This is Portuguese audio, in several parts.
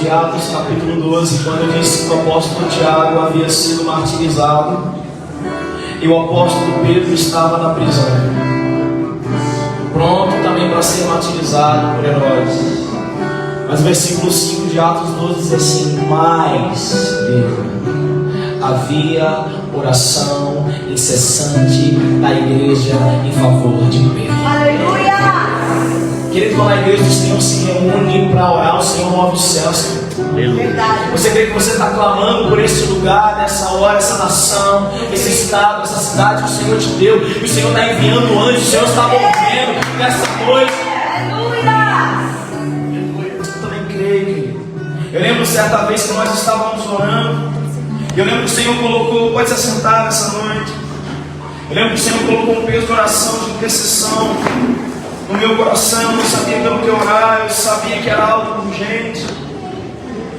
de Atos, capítulo 12, quando disse que o apóstolo Tiago havia sido martirizado e o apóstolo Pedro estava na prisão, pronto também para ser martirizado por Herodes. Mas o versículo 5 de Atos 12 diz assim: mas havia oração incessante da igreja em favor de Pedro. Aleluia! Querido, quando a igreja do Senhor se reúne para orar, o Senhor move os céus. Verdade. Você crê que você está clamando por esse lugar, nessa hora, essa nação, esse estado, essa cidade que o Senhor te deu, e o Senhor está enviando anjos, o Senhor está movendo nessa noite. Aleluia! Eu também creio, querido. Eu lembro certa vez que nós estávamos orando, e eu lembro que o Senhor colocou, pode se assentar nessa noite. Eu lembro que o Senhor colocou um peso de oração, de intercessão no meu coração. Eu não sabia pelo que orar, eu sabia que era algo urgente.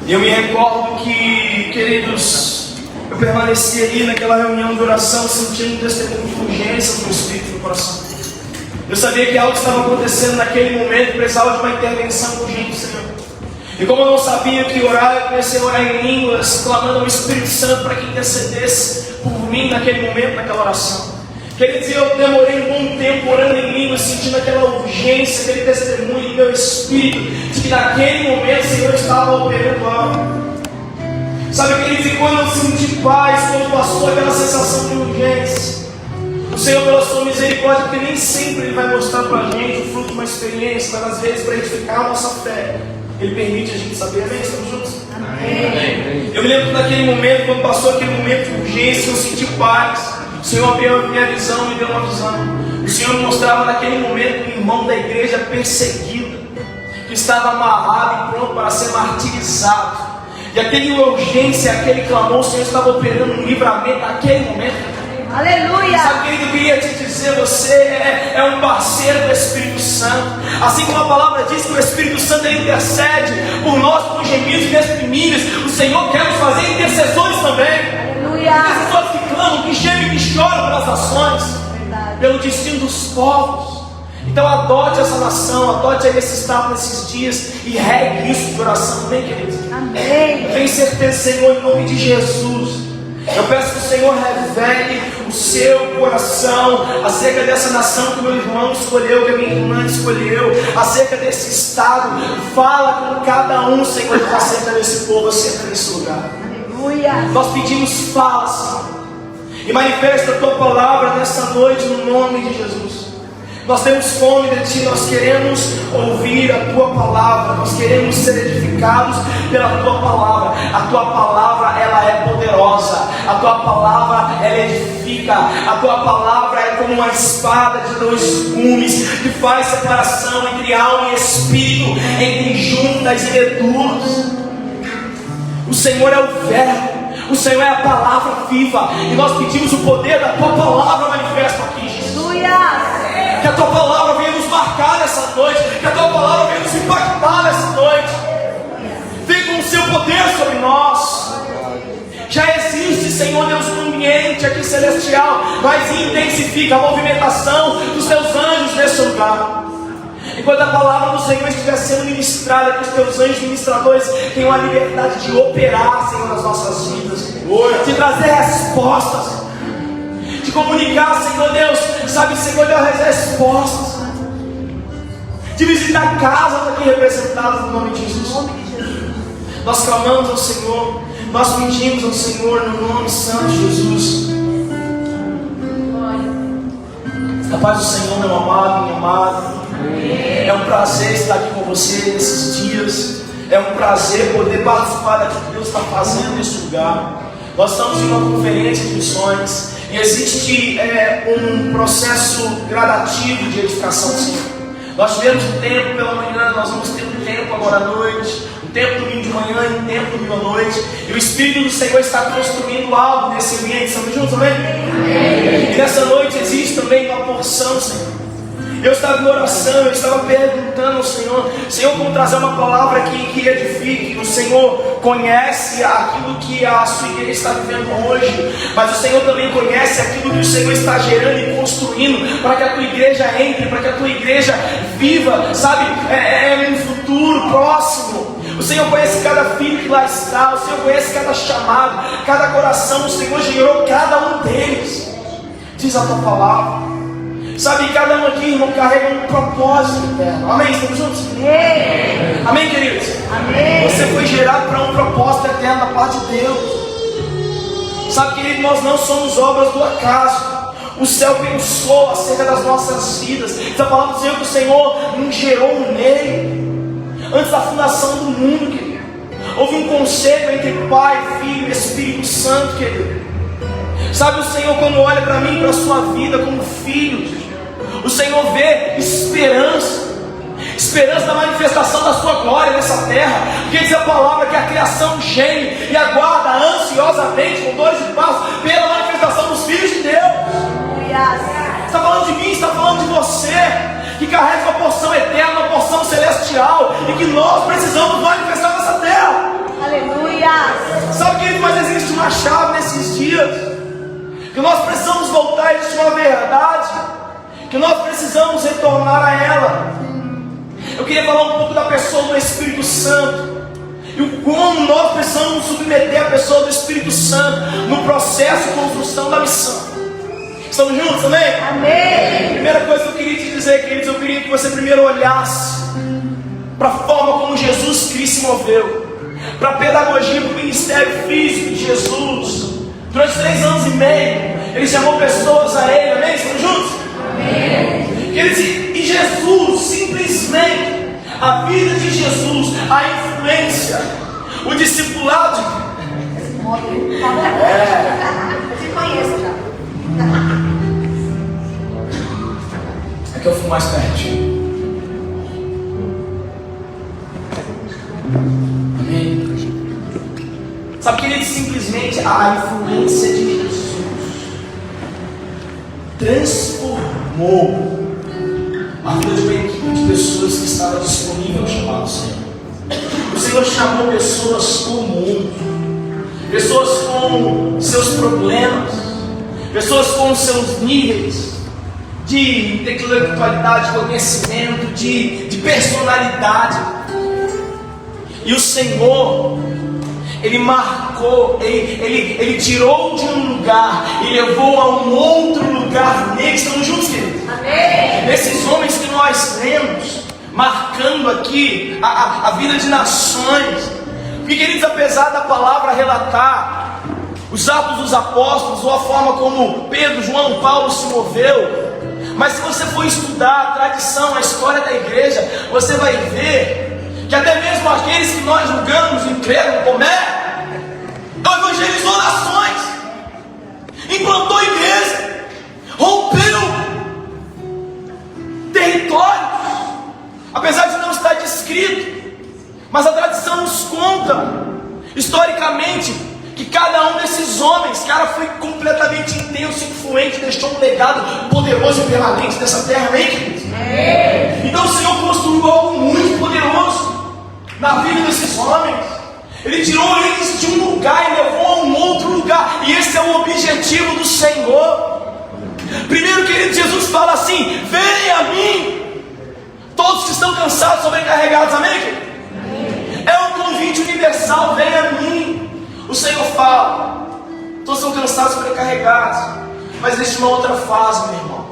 E eu me recordo que, queridos, eu permaneci ali naquela reunião de oração, sentindo um testemunho de urgência no Espírito no coração. Eu sabia que algo estava acontecendo naquele momento, precisava de uma intervenção urgente do Senhor. E como eu não sabia o que orar, eu comecei a orar em línguas, clamando ao Espírito Santo para que intercedesse por mim naquele momento, naquela oração. Quer dizer, eu demorei um bom tempo orando em línguas, sentindo aquela urgência, aquele testemunho no meu espírito, de que naquele momento o Senhor estava operando algo. Sabe, queridos, e quando eu senti paz, quando passou aquela sensação de urgência, o Senhor, pela sua misericórdia, porque nem sempre Ele vai mostrar para a gente o fruto de uma experiência, mas às vezes para edificar a nossa fé, Ele permite a gente saber. Amém? Estamos juntos? Amém. Eu me lembro que naquele momento, quando passou aquele momento de urgência, eu senti paz. O Senhor abriu a minha visão, me deu uma visão. O Senhor me mostrava naquele momento um irmão da igreja perseguido, que estava amarrado e pronto para ser martirizado. E aquele urgência, aquele clamor, o Senhor estava operando um livramento naquele momento. Aleluia! Sabe, querido, eu queria te dizer, você é um parceiro do Espírito Santo. Assim como a palavra diz que o Espírito Santo ele intercede por nós, por gemidos inexprimíveis, o Senhor quer nos fazer intercessores também. Aleluia! Intercessores que clamam, que gemem, que choram pelas nações, Verdade. pelo destino dos povos. Então adote essa nação, adote esse estado nesses dias e regue isso de oração, amém, querido? Amém. Tenho certeza, Senhor, em nome de Jesus. Eu peço que o Senhor revele o seu coração acerca dessa nação que o meu irmão escolheu, que a minha irmã escolheu, acerca desse estado. Fala com cada um, Senhor, acerca desse povo, acerca desse lugar. Aleluia! Nós pedimos, fala, Senhor, e manifesta a tua palavra nessa noite no nome de Jesus. Nós temos fome de Ti, nós queremos ouvir a Tua palavra, nós queremos ser edificados pela Tua palavra. A Tua palavra, ela é poderosa, a Tua palavra, ela edifica, a Tua palavra é como uma espada de dois gumes, que faz separação entre alma e espírito, entre juntas e medulas. O Senhor é o Verbo, o Senhor é a palavra viva, e nós pedimos o poder da Tua palavra manifesto aqui, Jesus. Aleluia! Que a Tua palavra venha nos marcar nessa noite, que a Tua palavra venha nos impactar nessa noite. Vem com o Seu poder sobre nós. Já existe, Senhor Deus, um ambiente aqui celestial, mas intensifica a movimentação dos Teus anjos nesse lugar. Enquanto a palavra do Senhor estiver sendo ministrada, que os Teus anjos ministradores tenham a liberdade de operar, Senhor, nas nossas vidas, de trazer respostas, de comunicar, Senhor Deus, sabe, Senhor Deus, as respostas, de visitar casas aqui representadas no nome de Jesus. Nós clamamos ao Senhor, nós pedimos ao Senhor no nome santo de Jesus. A paz do Senhor, meu amado, minha amada. É um prazer estar aqui com você nesses dias. É um prazer poder participar daquilo que Deus está fazendo nesse lugar. Nós estamos em uma conferência de missões e existe um processo gradativo de edificação do Senhor. Nós tivemos um tempo pela manhã, nós vamos ter um tempo agora à noite, um tempo domingo de manhã e um tempo domingo à noite. E o Espírito do Senhor está construindo algo nesse ambiente. Estamos juntos, amém? E nessa noite existe também uma porção, Senhor. Eu estava em oração, eu estava perguntando ao Senhor: Senhor, como trazer uma palavra que edifique. O Senhor conhece aquilo que a sua igreja está vivendo hoje, mas o Senhor também conhece aquilo que o Senhor está gerando e construindo para que a tua igreja entre, para que a tua igreja viva, sabe, um futuro próximo. O Senhor conhece cada filho que lá está. O Senhor conhece cada chamado, cada coração. O Senhor gerou cada um deles. Diz a tua palavra. Sabe, cada um aqui, irmão, carrega um propósito eterno. Amém? Estamos juntos? Amém. Amém, queridos? Amém. Você foi gerado para um propósito eterno da parte de Deus. Sabe, querido, nós não somos obras do acaso. O céu pensou acerca das nossas vidas. Está falando do Senhor que o Senhor nos gerou nele. Antes da fundação do mundo, querido. Houve um conselho entre Pai, Filho e Espírito Santo, querido. Sabe, o Senhor, quando olha para mim, para a sua vida como filho, o Senhor vê esperança. Esperança da manifestação da sua glória nessa terra. Porque diz a palavra que a criação geme e aguarda ansiosamente, com dores e passos, pela manifestação dos filhos de Deus. Está falando de mim, está falando de você, que carrega uma porção eterna, uma porção celestial, e que nós precisamos manifestar nessa terra. Aleluia. Sabe, querido, mas existe uma chave nesses dias, que nós precisamos voltar a existe uma verdade, que nós precisamos retornar a ela. Eu queria falar um pouco da pessoa do Espírito Santo, e o como nós precisamos submeter a pessoa do Espírito Santo no processo de construção da missão. Estamos juntos, amém? Amém. Primeira coisa que eu queria te dizer, queridos, eu queria que você primeiro olhasse para a forma como Jesus Cristo se moveu, para a pedagogia, para o ministério físico de Jesus. Durante 3 anos e meio, Ele chamou pessoas a Ele, amém? Estamos juntos? Amém. Queridos, e Jesus, simplesmente, a vida de Jesus, a influência, o discipulado. Eu te conheço já. É que eu fui mais pertinho. Amém? Sabe, querido, simplesmente a influência de Jesus transformou a vida de uma equipe de pessoas que estava disponível a chamar o Senhor. O Senhor chamou pessoas comuns, pessoas com seus problemas, pessoas com seus níveis de intelectualidade, de conhecimento, de personalidade. E o Senhor, Ele marcou, ele tirou de um lugar e levou a um outro lugar nele. Estamos juntos, queridos? Amém. Esses homens que nós lemos, marcando aqui a vida de nações. Porque, queridos, apesar da palavra relatar os atos dos apóstolos, ou a forma como Pedro, João, Paulo se moveu, mas se você for estudar a tradição, a história da igreja, você vai ver que até mesmo aqueles que nós julgamos e creram como evangelizou nações, implantou igreja, rompeu territórios, apesar de não estar descrito, mas a tradição nos conta historicamente que cada um desses homens, cara, foi completamente intenso, influente, deixou um legado poderoso e permanente nessa terra, amém, queridos? Então o Senhor construiu algo muito poderoso na vida desses homens. Ele tirou eles de um lugar e levou a um outro lugar, e esse é o objetivo do Senhor. Primeiro, querido, Jesus fala assim: venha a mim, todos que estão cansados, sobrecarregados, amém, querido? É um convite universal, venha a mim. O Senhor fala, todos estão cansados, sobrecarregados, mas existe uma outra fase, meu irmão.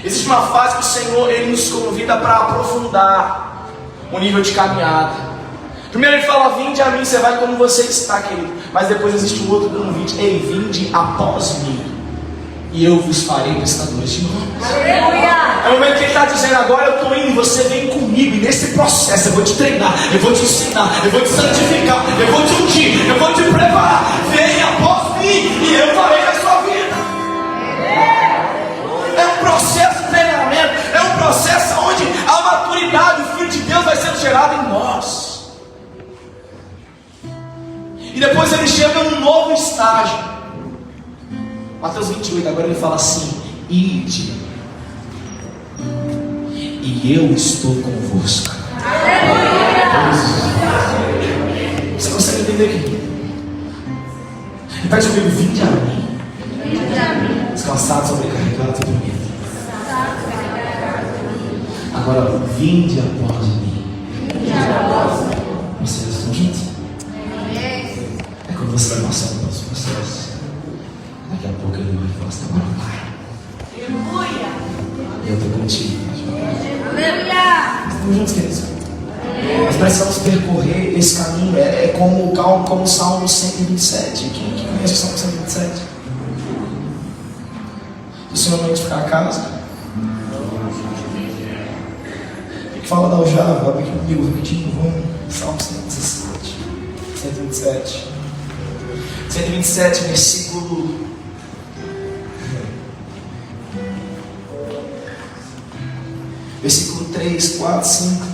Existe uma fase que o Senhor, Ele nos convida para aprofundar o nível de caminhada. Primeiro Ele fala: vinde a mim, você vai como você está, querido. Mas depois existe um outro convite: ei, vinde após mim, e eu vos farei pescadores de homens. Aleluia. É o momento que Ele está dizendo: agora eu estou indo, você vem comigo, e nesse processo eu vou te treinar, eu vou te ensinar, eu vou te santificar, eu vou te ungir, eu vou te preparar. Vem após mim, e eu farei a sua vida. É um processo de treinamento, é um processo onde a maturidade, o Filho de Deus vai sendo gerado em nós. E depois Ele chega num novo estágio. Mateus 28, agora Ele fala assim: ide, e eu estou convosco. Você consegue entender aqui? Repete comigo: vinde a mim, descansados, sobrecarregados, dormindo. Agora, vinde após mim, Vocês estão juntos? É quando você vai passando pelos processos. Daqui a pouco ele vai falar assim, agora vai. E eu estou contigo. Estamos juntos, queridos? Nós precisamos percorrer esse caminho. É como o Salmo 127. Quem conhece o Salmo 127? Se o Senhor não edificar a casa, que fala da aljava, abre aqui comigo rapidinho, vamos. Salmo 117. 127. 127, versículo. Versículo 3, 4, 5.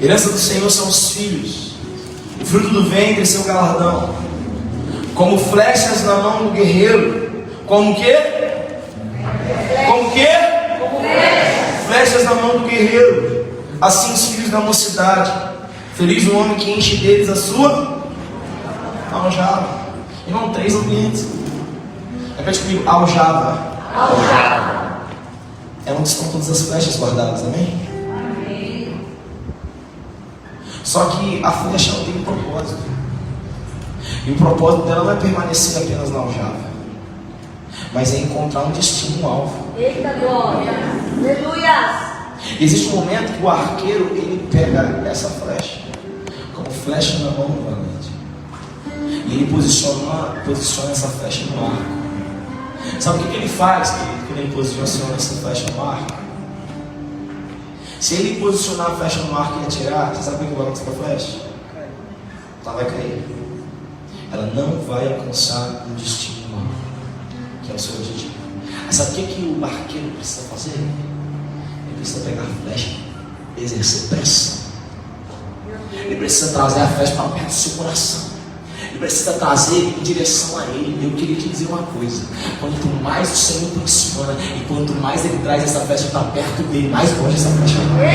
Herança do Senhor são os filhos, o fruto do ventre é seu galardão, como flechas na mão do guerreiro. Como o quê? Como o quê? Flechas na mão do guerreiro. Assim os filhos da mocidade. Feliz o homem que enche deles a sua aljava. Irmão, 3 ambientes. Repete comigo, aljava. É onde estão todas as flechas guardadas, amém? Só que a flecha ela tem um propósito. E o propósito dela não é permanecer apenas na aljava, mas é encontrar um destino, um alvo. Eita glória! Aleluia! Existe um momento que o arqueiro ele pega essa flecha como flecha na mão do valente, e ele posiciona essa flecha no arco. Sabe o que ele faz quando ele posiciona essa flecha no arco? Se ele posicionar a flecha no arco e atirar, você sabe o que vai acontecer com a flecha? Ela vai cair. Ela não vai alcançar um destino no arco, que é o seu objetivo. Mas sabe o que o arqueiro precisa fazer? Ele precisa pegar a flecha, exercer pressão. Ele precisa trazer a flecha para perto do seu coração. Ele precisa trazer em direção a Ele. Eu queria te dizer uma coisa: quanto mais o Senhor posiciona e quanto mais Ele traz essa flecha para perto dele, mais longe essa flecha vai.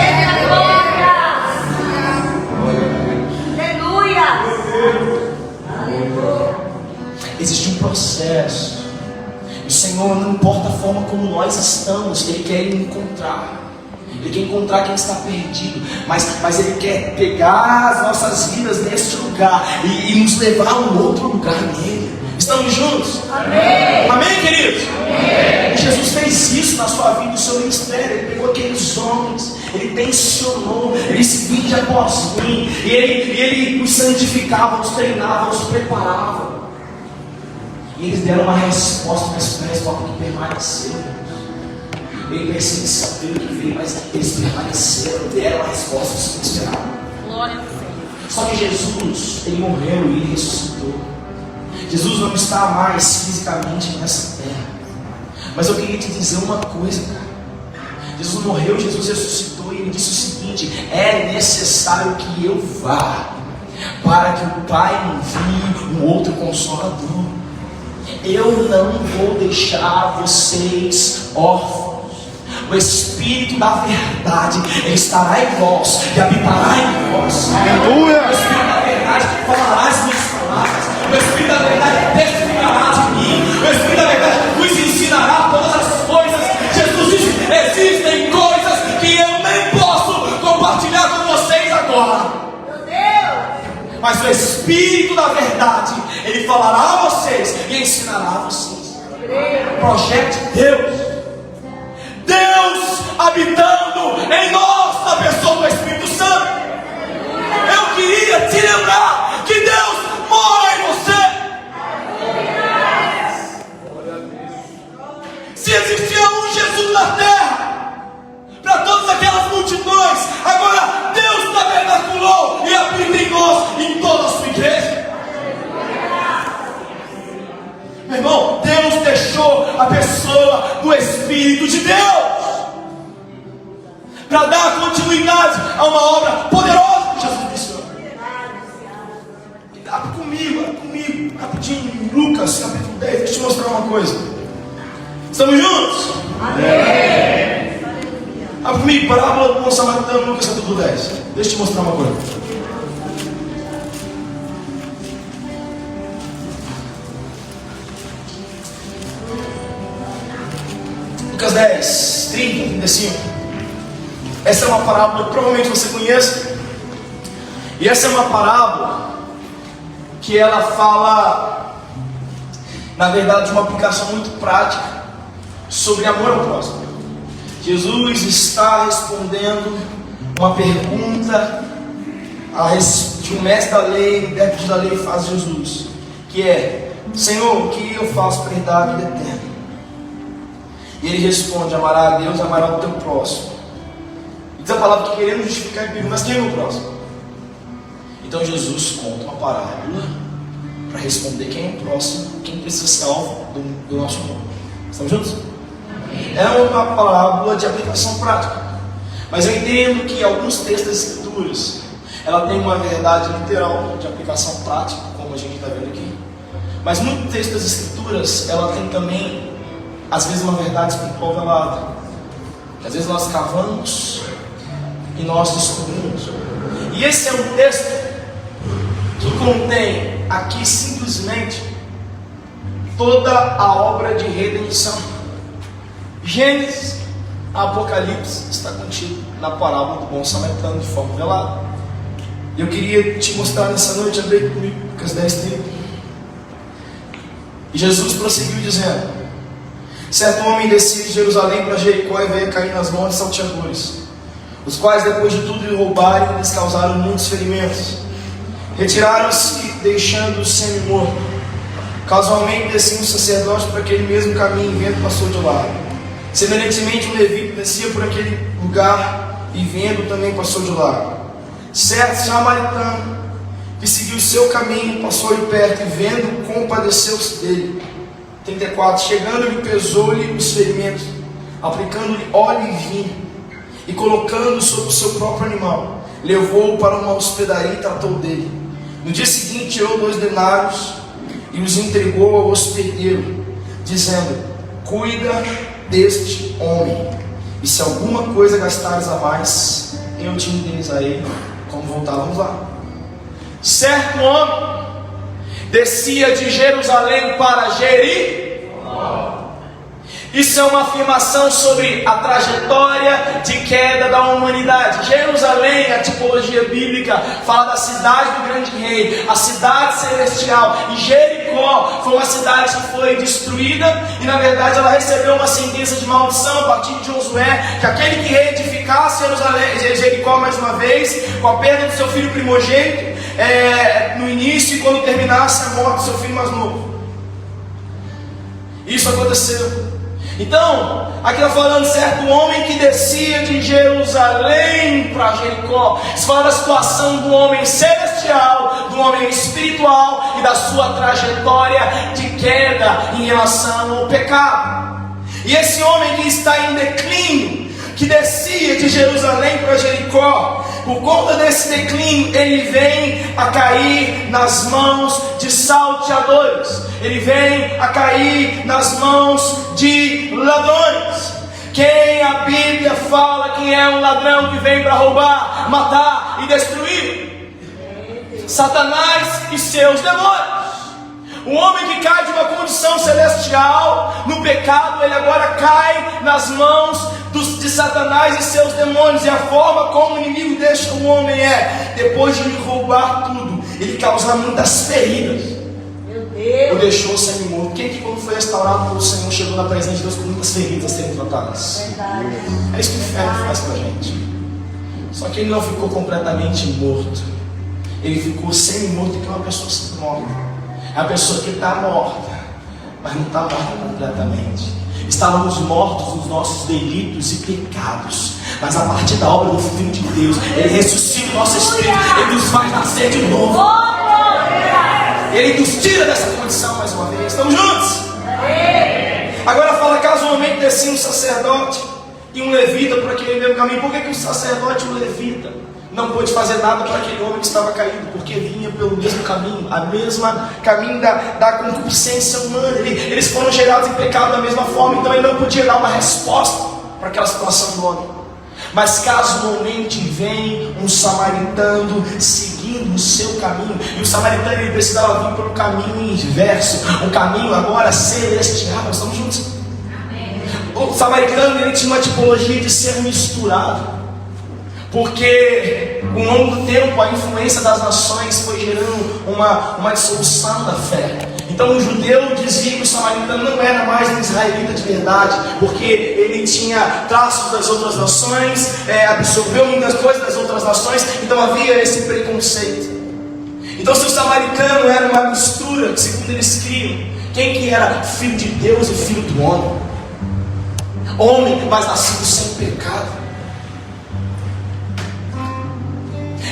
Aleluia! Existe um processo. O Senhor, não importa a forma como nós estamos, Ele quer encontrar. Ele quer encontrar quem está perdido, mas Ele quer pegar as nossas vidas neste lugar e nos levar a um outro lugar nele. Estamos juntos? Amém, amém, queridos? Amém. E Jesus fez isso na sua vida, no seu ministério. Ele pegou aqueles homens, Ele tensionou, Ele se vinde após mim, e ele os santificava, os treinava, os preparava. E eles deram uma resposta, mas uma resposta que permaneceu. Ele percebe saber o que veio, mas eles permaneceram, deram a resposta que se esperavam. Glória a Deus. Só que Jesus, Ele morreu e Ele ressuscitou. Jesus não está mais fisicamente nessa terra. Mas eu queria te dizer uma coisa, cara. Jesus morreu, Jesus ressuscitou, e Ele disse o seguinte: é necessário que eu vá, para que o Pai envie um outro consolador. Eu não vou deixar vocês órfãos. O Espírito da verdade, Ele estará em vós e habitará em vós. Aleluia! O Espírito da verdade falará as minhas palavras. O Espírito da verdade testificará de mim. O Espírito da verdade vos ensinará todas as coisas. Jesus disse: existem coisas que eu nem posso compartilhar com vocês agora. Meu Deus! Mas o Espírito da verdade, Ele falará a vocês e ensinará a vocês. Projeto de Deus. Deus habitando em nós, na pessoa do Espírito Santo. Eu queria te lembrar que Deus mora em você. Se existia um Jesus na terra, para todas aquelas multidões, agora Deus tabernaculou e habita em nós, em toda a sua igreja. Meu irmão, Deus deixou a pessoa do Espírito de Deus para dar continuidade a uma obra poderosa que Jesus iniciou. Abre comigo, rapidinho, Lucas capítulo 10, deixa eu te mostrar uma coisa. Estamos juntos? Amém. Abre comigo, parábola do bom samaritano, Lucas capítulo 10. Deixa eu te mostrar uma coisa. Lucas 10, 30, 35. Essa é uma parábola que provavelmente você conhece. E essa é uma parábola que ela fala, na verdade, uma aplicação muito prática sobre amor ao próximo. Jesus está respondendo uma pergunta de um mestre da lei, o intérprete da lei faz Jesus, que é: Senhor, o que eu faço para herdar a vida eterna? E ele responde: amará a Deus, amará o teu próximo. E diz a palavra que queremos justificar em perigo, mas quem é o próximo? Então Jesus conta uma parábola para responder quem é o próximo, quem precisa ser salvo do nosso mundo. Estamos juntos? É uma parábola de aplicação prática, mas eu entendo que alguns textos das Escrituras ela tem uma verdade literal de aplicação prática, como a gente está vendo aqui, mas muitos textos das Escrituras ela tem também, às vezes, uma verdade espiritual velada. Às vezes nós cavamos e nós descobrimos. E esse é um texto que contém aqui simplesmente toda a obra de redenção. Gênesis a Apocalipse está contido na parábola do bom samaritano de forma velada. Eu queria te mostrar nessa noite, abrir comigo Lucas 10:30. E Jesus prosseguiu dizendo: certo homem descia de Jerusalém para Jericó e veio cair nas mãos de salteadores, os quais, depois de tudo lhe roubarem, lhes causaram muitos ferimentos. Retiraram-se, deixando-o semi-morto. Casualmente descia um sacerdote por aquele mesmo caminho, e vendo, passou de lado. Semelhantemente, um levita descia por aquele lugar, e vendo, também passou de lado. Certo samaritano, que seguiu o seu caminho, passou de perto, e vendo, compadeceu-se dele. 34. Chegando-lhe, pesou-lhe os ferimentos, aplicando-lhe óleo e vinho, e colocando sobre o seu próprio animal, levou-o para uma hospedaria e tratou dele. No dia seguinte tirou 2 denários e os entregou ao hospedeiro, dizendo: cuida deste homem, e se alguma coisa gastares a mais, eu te indenizarei. Como voltávamos lá. Certo homem descia de Jerusalém para Jericó. Isso é uma afirmação sobre a trajetória de queda da humanidade. Jerusalém, a tipologia bíblica, fala da cidade do grande rei, a cidade celestial. E Jericó foi uma cidade que foi destruída, e na verdade ela recebeu uma sentença de maldição a partir de Josué, que aquele que reedificasse Jericó mais uma vez, com a perda do seu filho primogênito, no início, e quando terminasse a morte do seu filho mais novo. Isso aconteceu. Então, aqui está falando certo homem que descia de Jerusalém para Jericó. Isso fala da situação do homem celestial, do homem espiritual e da sua trajetória de queda em relação ao pecado. E esse homem que está em declínio, que descia de Jerusalém para Jericó, por conta desse declínio, ele vem a cair nas mãos de salteadores, ele vem a cair nas mãos de ladrões. Quem a Bíblia fala que é um ladrão que vem para roubar, matar e destruir? Satanás e seus demônios. O homem que cai de uma condição celestial no pecado, ele agora cai nas mãos de Satanás e seus demônios. E a forma como o inimigo deixa o homem depois de lhe roubar tudo, ele causa muitas feridas. Meu Deus. O deixou semi-morto. Quem que, quando foi restaurado pelo Senhor, chegou na presença de Deus com muitas feridas a serem tratadas? Verdade. É isso que o inferno faz com a gente. Só que ele não ficou completamente morto, ele ficou semi-morto, que é uma pessoa morta. É a pessoa que está morta, mas não está morta completamente. Estávamos mortos nos nossos delitos e pecados, mas a partir da obra do Filho de Deus, Ele ressuscita o nosso espírito, Ele nos faz nascer de novo, Ele nos tira dessa condição mais uma vez. Estamos juntos? Agora fala, casualmente descia um sacerdote e um levita por aquele mesmo caminho. Por que o sacerdote e o levita não pôde fazer nada para aquele homem que estava caído? Porque vinha pelo mesmo caminho, a mesma caminho da concupiscência humana. Eles foram gerados em pecado da mesma forma, então ele não podia dar uma resposta para aquela situação do homem. Mas casualmente vem um samaritano seguindo o seu caminho, e o samaritano ele precisava vir pelo caminho inverso, um caminho agora celestial. Nós estamos juntos? Amém. O samaritano ele tinha uma tipologia de ser misturado. Porque com o longo do tempo a influência das nações foi gerando uma dissolução da fé. Então o judeu dizia que o samaritano não era mais um israelita de verdade, porque ele tinha traços das outras nações, absorveu muitas coisas das outras nações, então havia esse preconceito. Então se o samaritano era uma mistura, segundo eles criam, quem que era filho de Deus e filho do homem? Homem, mas nascido sem pecado.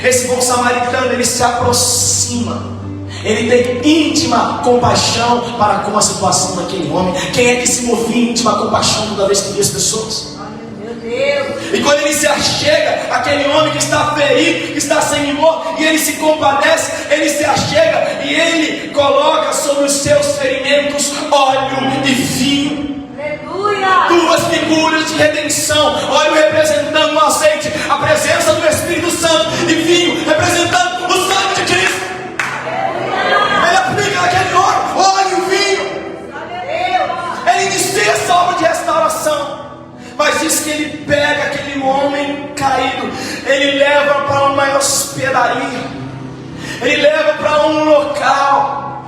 Esse bom samaritano, ele se aproxima, ele tem íntima compaixão para com a situação daquele homem. Quem é que se movia em íntima compaixão toda vez que via as pessoas? Meu Deus. E quando ele se achega, aquele homem que está ferido, que está sem humor, e ele se compadece, ele se achega e ele coloca sobre os seus ferimentos óleo e vinho. Aleluia. Duas figuras de redenção, óleo representando o azeite, a presença do Espírito Santo, e vinho representando o sangue de Cristo. Ele aplica naquele óleo e vinho. Ele inicia essa obra de restauração. Mas diz que ele pega aquele homem caído, ele leva para uma hospedaria, ele leva para um local,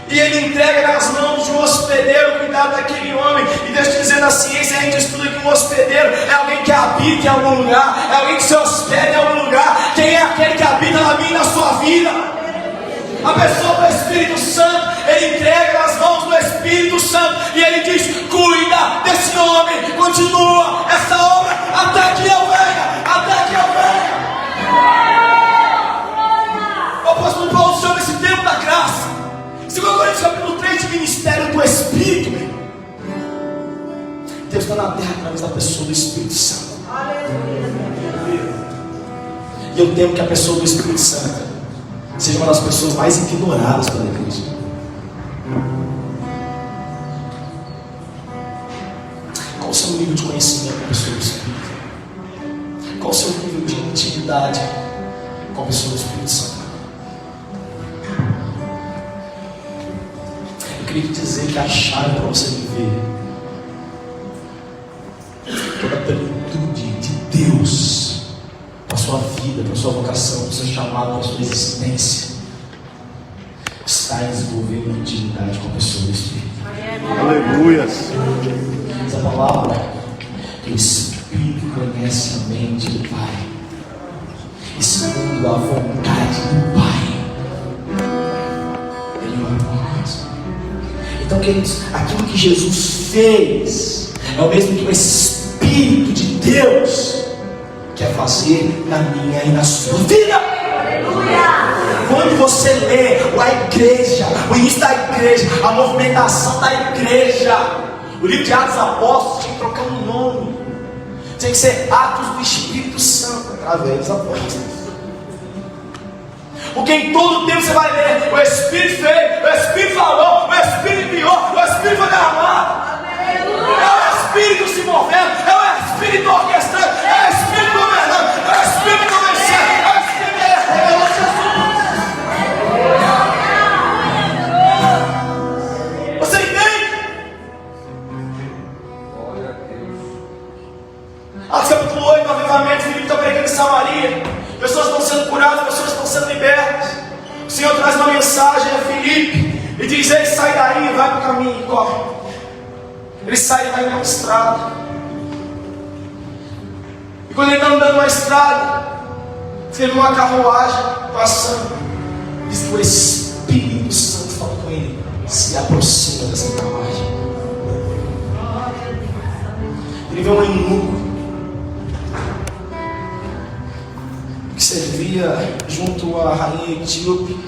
e ele entrega nas mãos de um hospedeiro o cuidado daquele homem. E deixa eu dizer, na ciência a gente estuda que um hospedeiro é alguém que habita em algum lugar, é alguém que se hospeda em algum lugar. Quem é aquele que habita na minha e na sua vida? A pessoa do Espírito Santo. Ele entrega nas mãos do Espírito Santo e ele diz: cuida desse homem, continua essa obra até que eu venha, até que eu venha. O apóstolo Paulo chama esse tempo da graça. 2 Coríntios capítulo 3, de ministério do Espírito. Deus está na terra através da pessoa do Espírito Santo. E eu temo que a pessoa do Espírito Santo seja uma das pessoas mais ignoradas pela igreja. Qual o seu nível de conhecimento com a pessoa do Espírito? Qual o seu nível de intimidade com a pessoa do Espírito Santo? Eu queria te dizer que a chave para você viver toda a plenitude de Deus para a sua vida, para a sua vocação, para o seu chamado, para a sua existência, está em desenvolver uma intimidade com a pessoa do Espírito. Aleluia. Essa palavra, que o Espírito conhece a mente do Pai, e segundo a vontade do Pai, Ele ora por nós. Então, queridos, aquilo que Jesus fez é o mesmo que o Espírito de Deus quer fazer na minha e na sua vida. Aleluia. Quando você lê a igreja, o início da igreja, a movimentação da igreja, o livro de Atos Apóstolos tinha que trocar um nome, tinha que ser Atos do Espírito Santo, através dos apóstolos. Porque em todo tempo você vai ler: o Espírito fez, o Espírito falou, o Espírito enviou, o Espírito foi derramado. É o Espírito se movendo, é o Espírito orquestrando, é o Espírito governando, é o Espírito convencendo, é o Espírito revelando Jesus. Você entende? Atos capítulo 8, no avivamento, Filipe está pregando em Samaria, pessoas estão sendo curadas, pessoas estão sendo libertas. O Senhor traz uma mensagem a Filipe e diz: ei, sai daí, vai para o caminho, corre. Ele sai e vai numa estrada. E quando ele está andando na estrada, teve uma carruagem passando. Diz que o Espírito Santo fala com ele: se aproxima dessa carruagem. Ele vê um eunuco que servia junto à rainha etíope.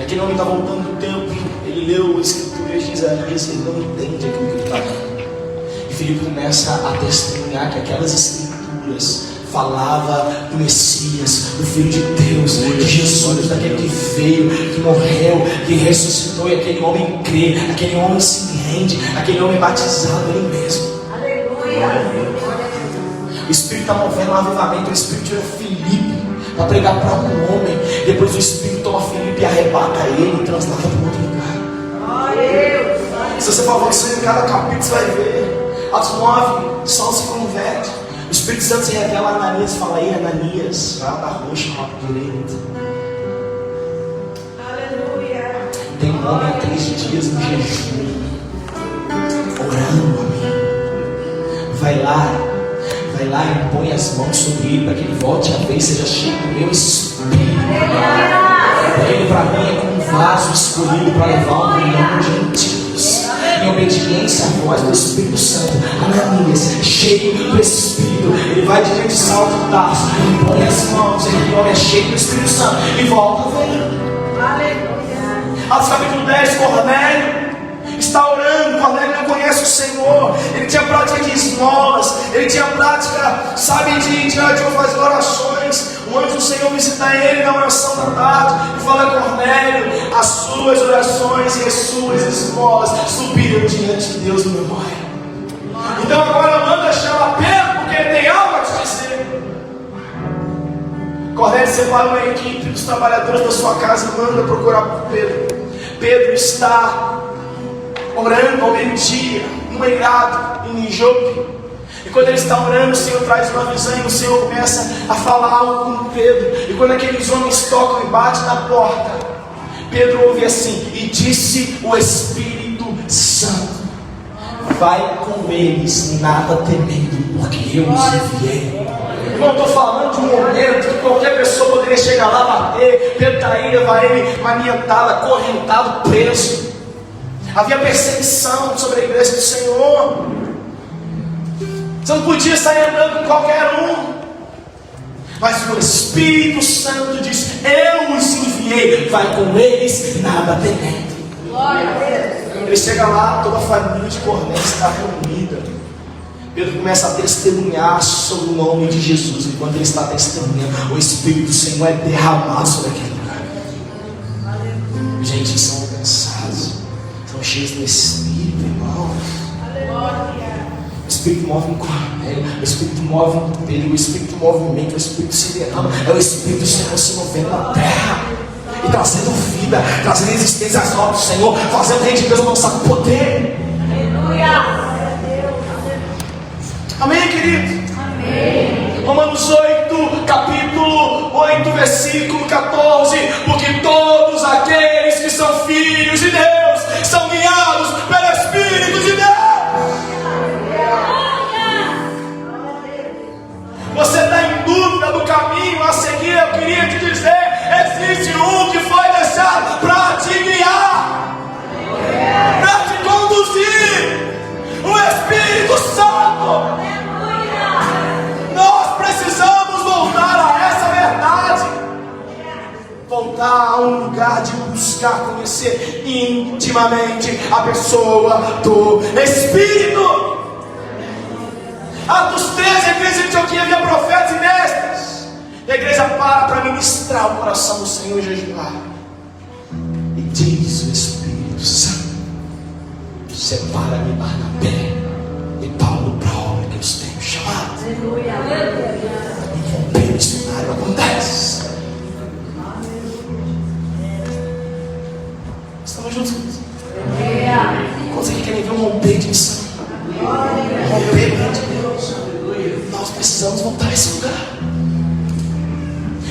Aquele homem está voltando do templo. Ele leu as escrituras de Isaías e ele não entende aquilo que ele está lendo. E Filipe começa a testemunhar que aquelas escrituras falava do Messias, do Filho de Deus, de Jesus, daquele que veio, que morreu, que ressuscitou. E aquele homem crê, aquele homem se rende, aquele homem batizado ele mesmo. Aleluia. O Espírito está movendo um avivamento. O Espírito tira Filipe para pregar para um homem. Depois o Espírito toma Filipe e arrebata ele e translada para outro lugar. Se você for avançando em cada capítulo, você vai ver Atos 9, Saulo se converte. O Espírito Santo se revela a Ananias e fala: aí Ananias, vai lá da roxa para a direita. Aleluia. Tem um homem há 3 dias no jejum, orando a mim. Vai lá e põe as mãos sobre ele para que ele volte a ver e seja cheio do meu Espírito. Ele para mim é como um vaso escolhido para levar um milhão de gentios, em obediência à voz do Espírito Santo. Ananias, cheio do Espírito, ele vai diante de Saulo de Tarso, ele põe as mãos, ele olha cheio do Espírito Santo e volta a ver. Aleluia. Atos capítulo 10, Cornélio está orando. Cornélio não conhece o Senhor, ele tinha prática de esmolas, ele tinha prática, sabe, de fazer orações. O anjo do Senhor visita ele na oração da tarde e fala: Cornélio, as suas orações e as suas esmolas subiram diante de Deus no memória. Então agora manda chamar Pedro, porque ele tem algo a te dizer. Cornélio separa uma equipe dos trabalhadores da sua casa e manda procurar por Pedro. Pedro está orando ao meio-dia, no eirado, em Jope. E quando ele está orando, o Senhor traz uma visão e o Senhor começa a falar algo com Pedro. E quando aqueles homens tocam e batem na porta, Pedro ouve assim: e disse o Espírito Santo: vai com eles, nada temendo, porque eu os enviei. Irmão, estou falando de um momento que qualquer pessoa poderia chegar lá, bater. Pedro está aí, levar ele maniatado, acorrentado, preso. Havia perseguição sobre a igreja do Senhor. Você não podia sair andando com qualquer um. Mas o Espírito Santo diz: eu os enviei, vai com eles, nada temendo. Glória a Deus. Ele chega lá, toda a família de Cornélio está reunida. Pedro começa a testemunhar sobre o nome de Jesus. E quando ele está testemunhando, o Espírito do Senhor é derramado sobre aquele lugar. Gente, são alcançados, são cheios do Espírito, irmãos. O Espírito move um Cornélio, o Espírito move um Pedro, o Espírito move um mente, o Espírito se derrama. É o Espírito do Senhor se movendo na terra e trazendo vida, trazendo existência às obras do Senhor, fazendo o reino de Deus o nosso poder. Aleluia. Amém, querido? Amém. Romanos 8, capítulo 8, versículo 14. Porque todos aqueles que são filhos de Deus são guiados pelo Espírito de Deus. Você está em dúvida do caminho a seguir? Eu queria te dizer: existe um que foi deixado para te guiar, para te conduzir, o Espírito Santo. Nós precisamos voltar a essa verdade, voltar a um lugar de buscar conhecer intimamente a pessoa do Espírito. Atos 13, a igreja de Antioquia havia profetas e mestres. E a igreja para ministrar o coração do Senhor e jejuar. E diz o Espírito Santo: separa-me Barnabé e Paulo para a obra que eles têm chamado. Aleluia. E romper missionário acontece. Estamos juntos? Quantos aqui querem ver um romper de missão? Romper de Deus. Nós precisamos voltar a esse lugar.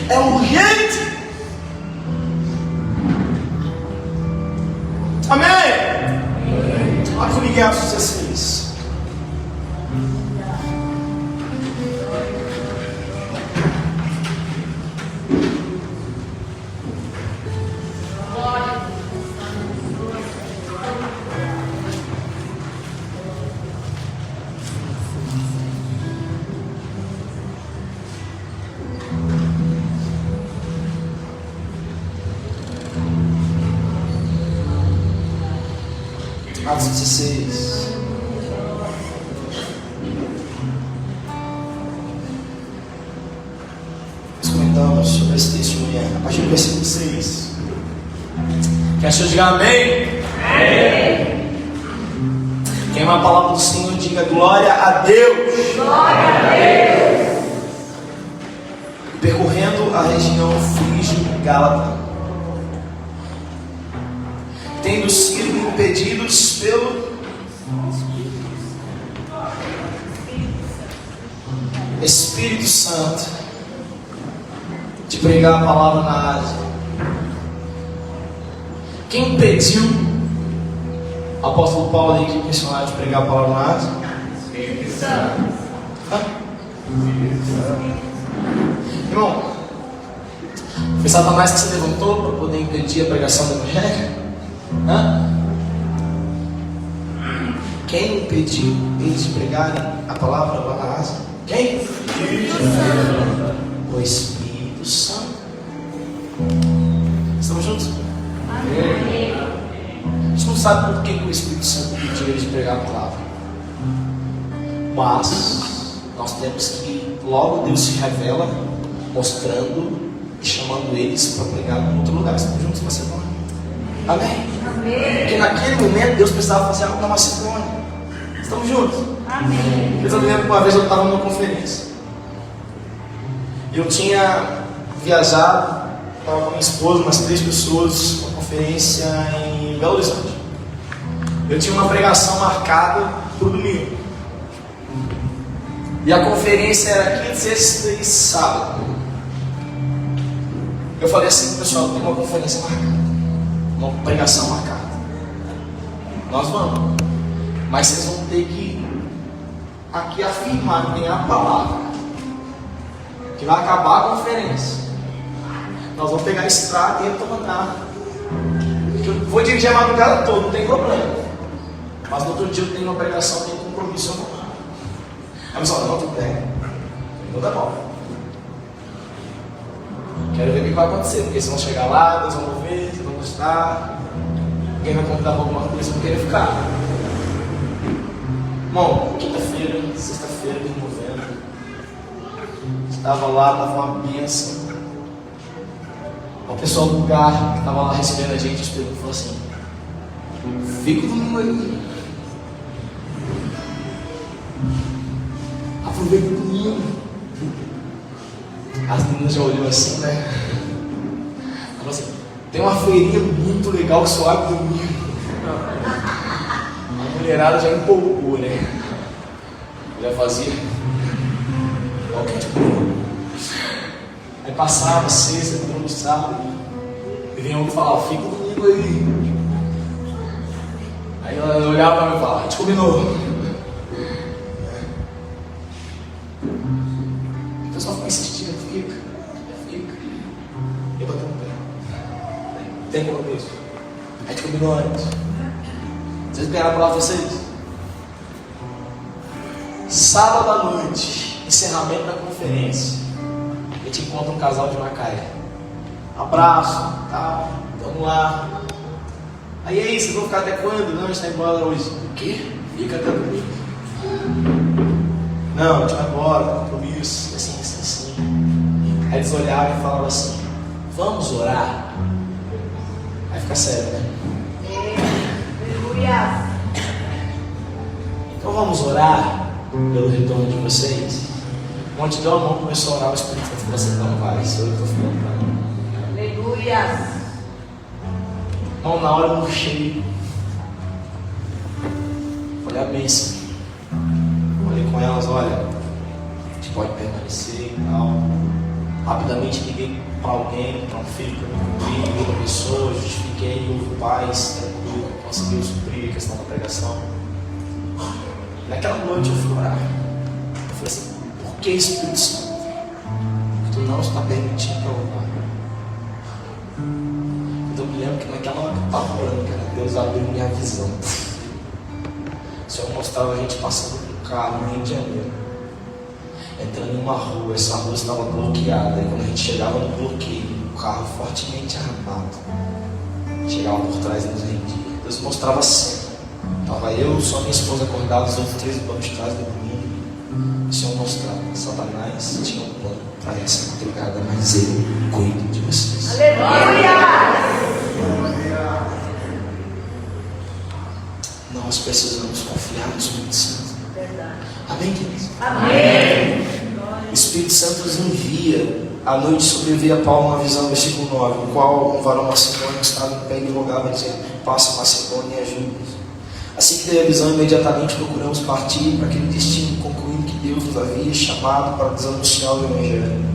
É urgente. Amém? Olha comigo em Atos 16. Atos 16. Nós comentamos sobre esse testemunho a partir do versículo 6. Quem achou, diga amém. Amém. Quem ama a palavra do Senhor, diga glória a Deus. Glória a Deus. Percorrendo a região frígio-gálata, tendo sido impedidos pelo Espírito Santo, de pregar a palavra na Ásia. Quem impediu o apóstolo Paulo aí, que é missionário, de pregar a palavra na Ásia? Espírito Santo. Irmão, foi Satanás que se levantou para poder impedir a pregação do Evangelho? Quem impediu eles de pregarem a palavra lá na Ásia? Quem? O Espírito Santo. Estamos juntos? Amém. A gente não sabe por que o Espírito Santo impediu eles de pregar a palavra, mas nós temos que logo Deus se revela, mostrando e chamando eles para pregar em outro lugar. Estamos juntos, Macedônia? Amém? Amém. Porque naquele momento Deus precisava fazer algo na Macedônia. Estamos juntos? Amém. Eu lembro que uma vez eu estava numa conferência. Eu tinha viajado, estava com minha esposa, umas 3 pessoas, uma conferência em Belo Horizonte. Eu tinha uma pregação marcada para o domingo. E a conferência era quinta, sexta e sábado. Eu falei assim, pessoal, tem uma conferência marcada, uma pregação marcada. Nós vamos, mas vocês vão ter que aqui afirmar, tem a palavra, que vai acabar a conferência. Nós vamos pegar a estrada e retornar. Eu vou dirigir a madrugada toda, não tem problema. Mas no outro dia eu tenho uma pregação, tenho um compromisso. Aí eu falo, não, tudo bem. Não dá bom. Quero ver o que vai acontecer, porque vocês vão chegar lá, Deus vão ver, vocês vão gostar. Alguém vai convidar para alguma coisa, eu não querer ficar. Irmão, quinta-feira, sexta-feira de novembro, estava lá, estava uma bênção. O pessoal do lugar que estava lá recebendo a gente, falou assim: fica o domingo aí. Aproveita o domingo. As meninas já olhou assim, né? Falou assim: tem uma feirinha muito legal que só abre domingo. A mulherada já empolgou, né? Já fazia. Ok, aí passava sexta, domingo, sábado, e vinha um que falava: fica o domingo aí. Aí ela olhava para mim e falava: a gente combinou. O pessoal fica insistindo: fica. E bateu no pé. Tem compromisso. A gente combinou antes. Vocês pegaram a palavra de vocês? Sábado à noite, encerramento da conferência. A gente encontra um casal de Macaé. Abraço, tá? Vamos lá. Aí, vocês vão ficar até quando? Não, a gente está embora hoje. O quê? Fica até domingo. Não, a gente vai embora, compromisso, assim. Aí eles olhavam e falavam assim: vamos orar? Aí fica sério, né? Aleluia. Então vamos orar pelo retorno de vocês. Quando te deu a mão, começou a orar, o Espírito Santo falou assim: não vai, sou eu que estou falando para mim. Aleluia. Então na hora eu cheio, falei a bênção. Falei com elas: olha, a gente pode permanecer e tal. Rapidamente liguei para alguém, para um filho que eu me cumpri, outra pessoa, justifiquei, houve paz, tranquilo, conseguiu suprir a questão da pregação. Naquela noite eu fui orar. Eu falei assim: por que Espírito Santo? Tu não está permitindo para orar. Então eu me lembro que naquela hora que eu estava orando, cara, Deus abriu minha visão. O Senhor mostrava a gente passando com um carro no Rio de Janeiro, entrando em uma rua. Essa rua estava bloqueada, e quando a gente chegava no bloqueio, o carro fortemente armado chegava por trás e nos rendia. Deus mostrava assim. Estava eu, só minha esposa acordada, os outros 3 bancos de trás dormindo. O Senhor mostrava: Satanás tinha um plano para essa madrugada, mas ele cuida de vocês. Aleluia. Nós precisamos confiar no Espírito Santo. Verdade. Amém, queridos? Amém. O Espírito Santo nos envia. À noite sobreveio a Paulo uma visão, versículo 9, no qual um varão macedônio estava em pé e lhe rogava, dizendo: passa a Macedônia e ajuda-nos. Assim que dei a visão, imediatamente procuramos partir para aquele destino, concluindo que Deus nos havia chamado para nos anunciar o Evangelho.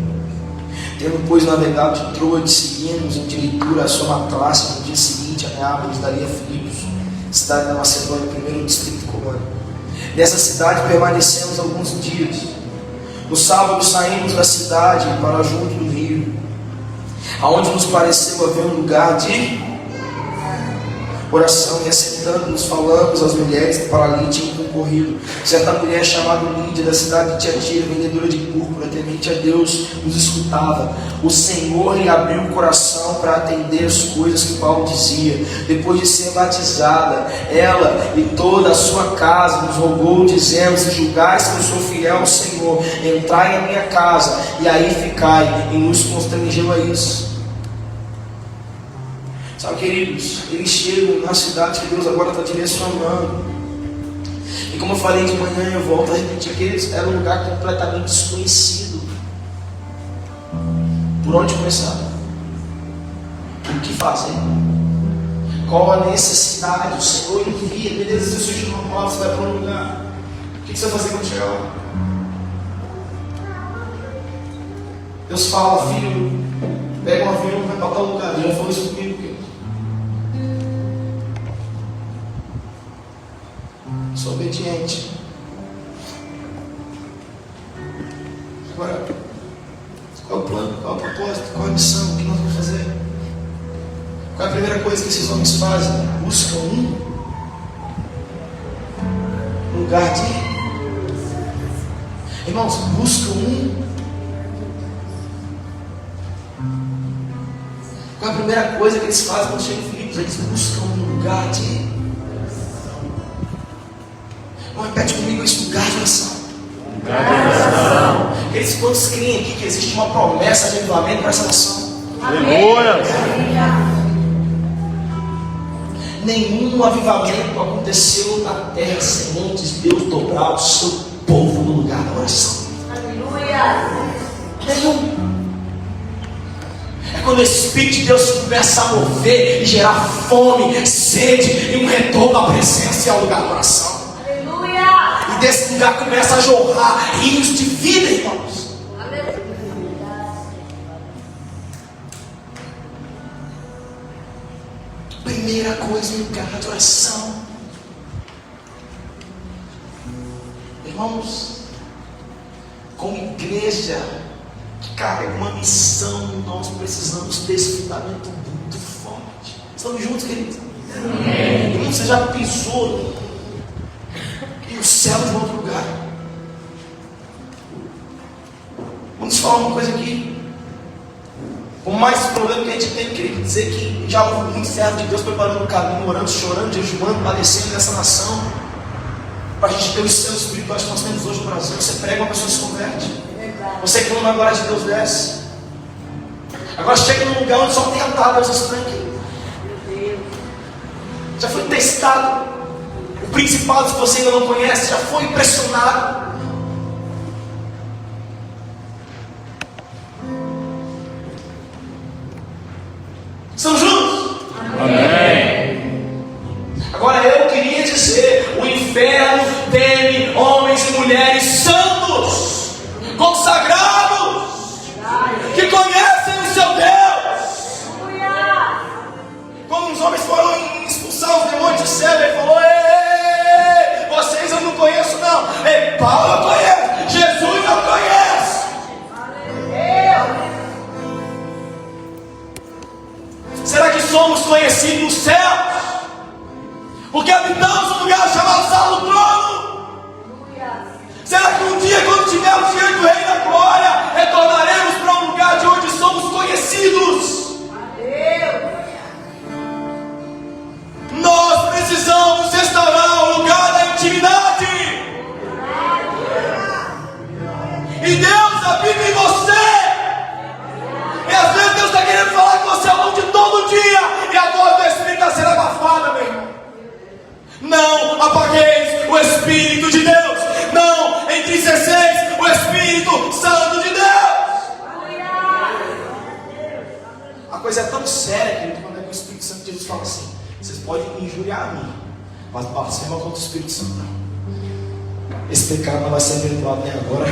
Tendo, pois, navegado de Troade, seguimos em direitura a sua matrácia. No dia seguinte, a Neápolis, dali a Filipos, cidade da Macedônia, primeiro distrito romano. Nessa cidade permanecemos alguns dias. No sábado saímos da cidade para junto do rio, aonde nos pareceu haver um lugar de oração, e assentando-nos falamos às mulheres que para ali tinham concorrido. Certa mulher chamada Lídia, da cidade de Tiatira, vendedora de púrpura, temente a Deus, nos escutava. O Senhor lhe abriu o coração para atender as coisas que Paulo dizia. Depois de ser batizada, ela e toda a sua casa nos rogou, dizendo: se julgais que eu sou fiel ao Senhor, entrai na minha casa e aí ficai. E nos constrangeu a isso. Sabe, queridos, eles chegam na cidade que Deus agora está direcionando. E como eu falei de manhã, eu volto a repetir, que era um lugar completamente desconhecido. Por onde começar? O que fazer? Qual a necessidade? O Senhor envia, beleza, se surgir uma palavra, você vai para um lugar. O que você vai fazer quando chegar lá? Deus fala: filho, pega um avião e vai para tal lugar. Ele já falou isso comigo. Sou obediente. Agora, qual é o plano? Qual é o propósito? Qual é a missão? O que nós vamos fazer? Qual é a primeira coisa que esses homens fazem? Buscam um lugar de... Irmãos, buscam um... Qual é a primeira coisa que eles fazem quando chegam em Filipos? Eles buscam um lugar de... Repete comigo isso: lugar de oração. Eles, quantos creem aqui que existe uma promessa de avivamento para essa nação? Aleluia. Nenhum avivamento aconteceu na terra sem antes Deus dobrar o seu povo no lugar da oração. Aleluia. Nenhum. É quando o Espírito de Deus começa a mover e gerar fome, sede e um retorno à presença e ao lugar da oração. E desse lugar começa a jorrar rios de vida, irmãos. Primeira coisa, lugar de oração. Irmãos, como igreja que carrega uma missão, nós precisamos desse fundamento muito forte. Estamos juntos, queridos? Irmão, você já pisou o céu de outro lugar? Vamos te falar uma coisa aqui. O mais problema que a gente tem, querido, dizer que já houve muito servo de Deus preparando o caminho, orando, chorando, jejuando, padecendo nessa nação, para a gente ter os céus espirituais que nós temos hoje no Brasil. Você prega, uma pessoa se converte. Você clama, a glória de Deus desce. Agora chega num lugar onde só tem altar, Deus estanque. Já foi testado. O principado, se você ainda não conhece, já foi impressionado. Estamos juntos? Amém. Agora eu queria dizer: o inferno teme homens e mulheres santos, consagrados, que conhecem o seu Deus. Quando os homens foram expulsar os demônios do céu, ele falou: ei, vocês eu não conheço não. Ei, Paulo eu conheço, Jesus eu conheço. Será que somos conhecidos nos céus? Porque habitamos um lugar chamado Sala do Trono. Será que um dia, quando estivermos diante do Rei da Glória, retornaremos para um lugar de onde somos conhecidos? Nós precisamos restaurar o lugar da intimidade. E Deus habita em você. E às vezes Deus está querendo falar com você ao longo de todo o dia, e a voz do Espírito está sendo abafada, meu irmão. Não apagueis o Espírito de Deus. Não entristeceis o Espírito Santo de Deus. A coisa é tão séria, querido, quando é que o Espírito Santo de Deus fala assim: vocês podem injuriar a mim, mas blasfema contra o Espírito Santo não. Esse pecado não vai ser perdoado nem agora,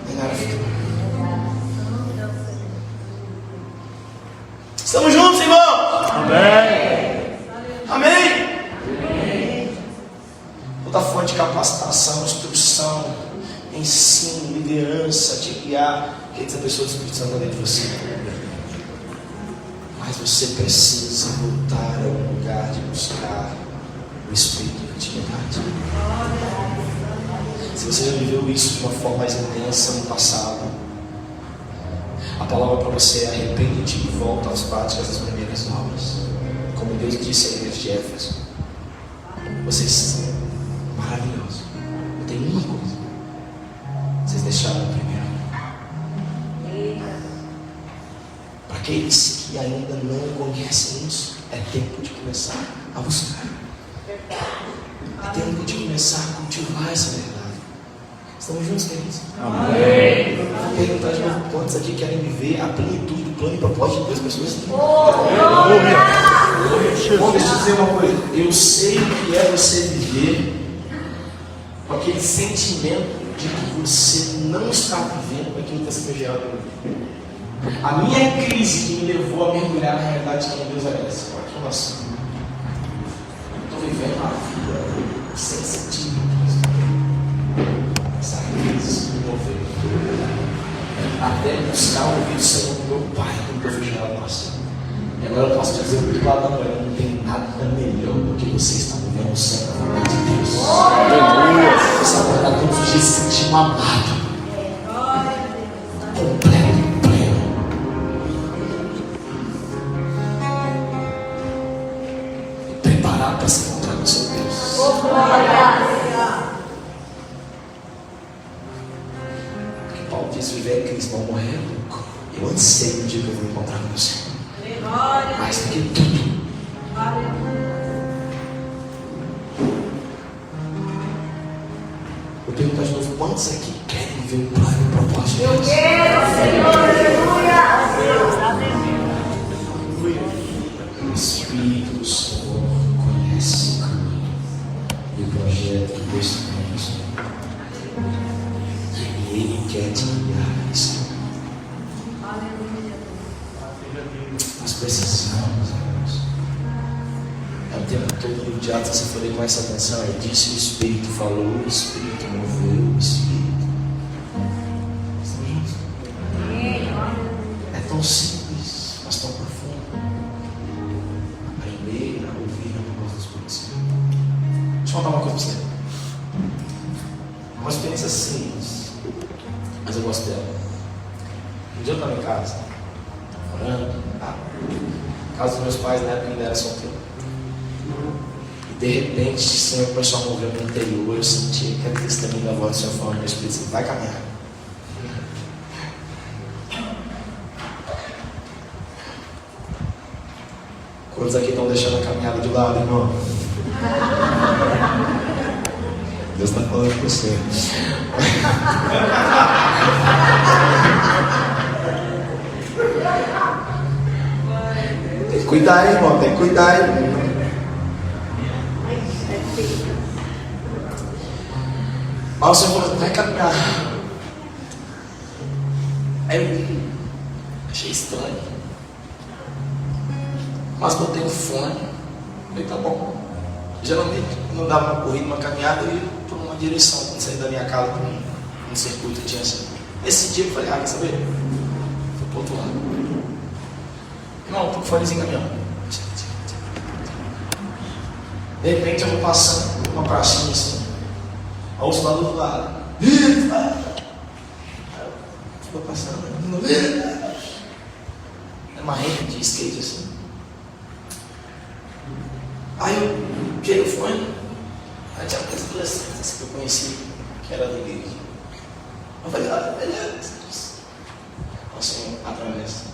nem na vida. Estamos juntos, irmão? Amém. Amém? Toda fonte de capacitação, instrução, ensino, liderança, te guiar, que essa pessoa do Espírito Santo dentro de você. Mas você precisa voltar ao lugar de buscar o Espírito de intimidade. Se você já viveu isso de uma forma mais intensa no passado, a palavra para você é: arrepende-te e volta às práticas das primeiras obras. Como Deus disse à igreja de Éfeso, vocês são maravilhosos. Tem uma coisa: vocês deixaram o primeiro. Para aqueles que ainda não conhecem isso, é tempo de começar a buscar. É tempo de começar a cultivar essa verdade. Estamos juntos, queridos? Amém. Vou perguntar de novo: quantos aqui querem viver a plenitude do plano e propósito de Deus para as suas vidas? Bom, deixa eu dizer uma coisa. Eu sei o que é você viver com aquele sentimento de que você não está vivendo aquilo que está sendo gerado por mim. A minha crise que me levou a mergulhar na realidade de quem Deus é essa. Olha que nossa. Estou vivendo uma vida sem sentido. Essa crise me moveu até buscar ouvir o Senhor do meu Pai, como eu fui gerado nossa. E agora eu posso dizer do lado da manhã: não tem nada melhor do que você estar vivendo o Senhor na vontade de Deus. Aleluia! Você acordar todos os dias se sentir amado, completo e pleno. E preparado para se encontrar com o seu Deus. Porque Paulo diz: viver é Cristo, não morrer é louco. Eu anseio o dia que eu vou encontrar com o Senhor. Mais do que tudo. Eu pergunto de novo: quantos aqui querem ver o plano e o propósito de Deus? Eu quero, Senhor, aleluia. O Espírito do Senhor conhece o caminho e o projeto que Deus tem para você. E Ele quer te guiar a isso. Nós precisamos, irmãos. É o tempo todo no diálogo, se você for ler com essa atenção, ele disse: o Espírito falou, o Espírito moveu, o Espírito. Estamos juntos? É tão simples, mas tão profundo. Aprender a ouvir a voz do Espírito Santo. Deixa eu contar uma coisa para você. Uma experiência simples, mas eu gosto dela. Um dia eu estava em casa, orando, casa dos meus pais, na época ainda era solteiro. E de repente o Senhor começou a mover no interior. Eu sentia que era testemunho da voz do Senhor falando no meu Espírito Santo: vai caminhar. Quantos aqui estão deixando a caminhada de lado, irmão? Deus está falando com você. Tem que cuidar, irmão. Tem que cuidar, irmão. Mas o Senhor falou: vai caminhar. Aí eu achei estranho, mas botei um fone. Falei: tá bom. Geralmente, quando eu dava uma corrida, uma caminhada, eu ia por uma direção. Quando saí da minha casa para um circuito que tinha assim. Esse dia eu falei: quer saber? Fui pro outro lado. Não, tô com fonezinho na minha mão. De repente eu vou passando por uma pracinha assim. Ouço lá do outro lado. Estou passando. É uma rede de skate assim. Aí eu tirei o fone. Aí tinha umas adolescentes que eu conheci, que era da igreja. Eu falei: olha, beleza. O Senhor atravessa.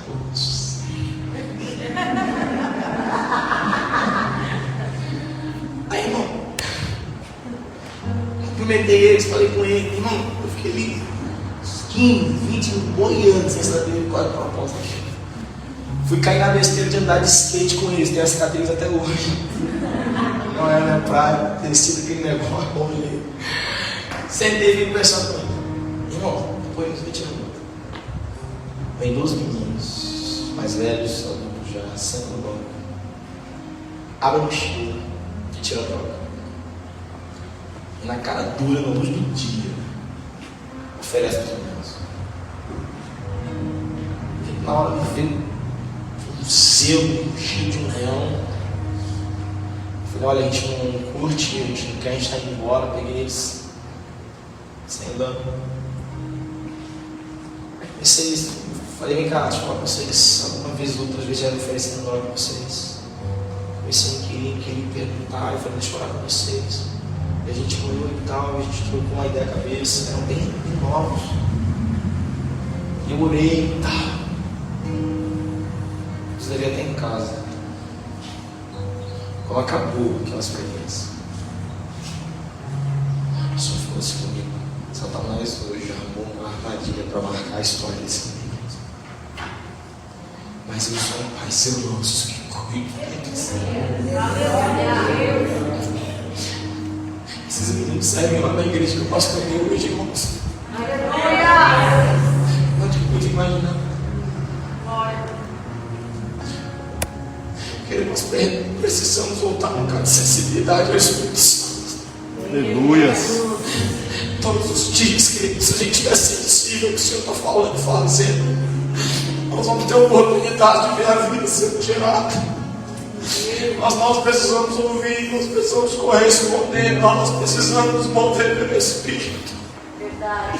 Aí, irmão, cumprimentei eles, falei com ele: irmão, eu fiquei ali 15, 20 boiando sem saber qual é a proposta. Fui cair na besteira de andar de skate com eles, tenho a cicatriz até hoje. Não era minha praia, ter sido aquele negócio, Sentei e vim conversando com ele. Irmão, depois nos retiramos. Vem 12 meninos, mais velhos, adultos já, senta no banco. Abre a mochila e tira a droga. E na cara dura, na luz do dia, oferece para os meninos. Na hora de ver um selo cheio de R$1, falei, olha, a gente não curte, a gente não quer, a gente está indo embora. Peguei eles sem andando. Comecei, falei, vem cá, deixa eu falar com vocês. Alguma vez, outras vezes já oferecendo droga para vocês. Comecei a querer perguntar, eu falei, deixa eu orar com vocês. E a gente olhou e tal, a gente trocou uma ideia à cabeça, eram bem novos. E eu orei e tal. Você devia estar em casa. Como acabou aquela experiência. O Senhor falou assim comigo: Satanás hoje arrumou uma armadilha para marcar a história desse menino. Mas eu sou um pai zeloso que cuida deles. Esses meninos servem lá na igreja que eu pastoreei hoje, irmãos. Não te pude imaginar. Queremos precisamos voltar a um cara de sensibilidade ao Espírito Santo. Aleluia. Todos os dias, queridos, se a gente estiver sensível ao que o Senhor está falando e fazendo, nós vamos ter a oportunidade de ver a vida sendo gerada. Mas nós precisamos ouvir, nós precisamos corresponder, nós precisamos mover pelo Espírito. Verdade.